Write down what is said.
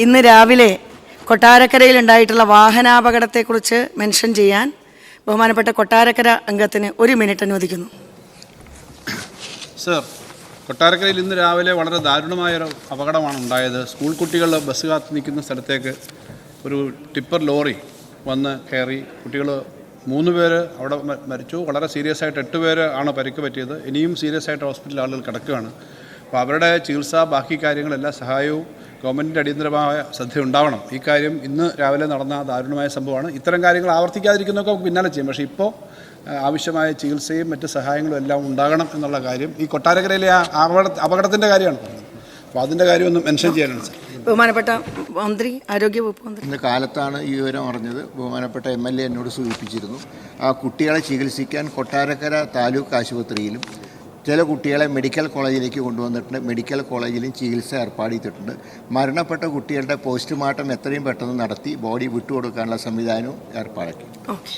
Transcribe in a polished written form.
ഇന്ന് രാവിലെ കൊട്ടാരക്കരയിലുണ്ടായിട്ടുള്ള വാഹനാപകടത്തെക്കുറിച്ച് മെൻഷൻ ചെയ്യാൻ ബഹുമാനപ്പെട്ട കൊട്ടാരക്കര അംഗത്തിന് 1 മിനിറ്റ് അനുവദിക്കുന്നു. സർ, കൊട്ടാരക്കരയിൽ ഇന്ന് രാവിലെ വളരെ ദാരുണമായൊരു അപകടമാണ് ഉണ്ടായത്. സ്കൂൾ കുട്ടികൾ ബസ് കാത്ത് നിൽക്കുന്ന സ്ഥലത്തേക്ക് ഒരു ടിപ്പർ ലോറി വന്ന് കയറി. കുട്ടികൾ 3 പേര് അവിടെ മരിച്ചു. വളരെ സീരിയസ് ആയിട്ട് 8 പേര് ആണ് പരിക്ക് പറ്റിയത്. ഇനിയും സീരിയസ് ആയിട്ട് ഹോസ്പിറ്റലിൽ ആളുകൾ കിടക്കുകയാണ്. അപ്പോൾ അവരുടെ ചികിത്സ, ബാക്കി കാര്യങ്ങളെല്ലാം സഹായവും ഗവൺമെൻറ്റിൻ്റെ അടിയന്തരമായ ശ്രദ്ധ ഉണ്ടാവണം. ഈ കാര്യം ഇന്ന് രാവിലെ നടന്ന ദാരുണമായ സംഭവമാണ്. ഇത്തരം കാര്യങ്ങൾ ആവർത്തിക്കാതിരിക്കുന്നതൊക്കെ പിന്നാലെ ചെയ്യും. പക്ഷേ ഇപ്പോൾ ആവശ്യമായ ചികിത്സയും മറ്റ് സഹായങ്ങളും എല്ലാം ഉണ്ടാകണം എന്നുള്ള കാര്യം ഈ കൊട്ടാരക്കരയിലെ ആ അപകടത്തിൻ്റെ കാര്യമാണ് പറഞ്ഞത്. അപ്പോൾ അതിൻ്റെ കാര്യം ഒന്ന് മെൻഷൻ ചെയ്യാനാണ് സാർ. ബഹുമാനപ്പെട്ട മന്ത്രി, ആരോഗ്യവകുപ്പ് മന്ത്രി. ഇന്ന് കാലത്താണ് ഈ വിവരം അറിഞ്ഞത്. ബഹുമാനപ്പെട്ട MLA എന്നോട് സൂചിപ്പിച്ചിരുന്നു. ആ കുട്ടികളെ ചികിത്സിക്കാൻ കൊട്ടാരക്കര താലൂക്ക് ആശുപത്രിയിലും ചില കുട്ടികളെ മെഡിക്കൽ കോളേജിലേക്ക് കൊണ്ടുവന്നിട്ടുണ്ട്. മെഡിക്കൽ കോളേജിലും ചികിത്സ ഏർപ്പാട് ചെയ്തിട്ടുണ്ട്. മരണപ്പെട്ട കുട്ടികളുടെ പോസ്റ്റ്മോർട്ടം എത്രയും പെട്ടെന്ന് നടത്തി ബോഡി വിട്ടുകൊടുക്കാനുള്ള സംവിധാനവും ഏർപ്പാടാക്കി. ഓക്കെ.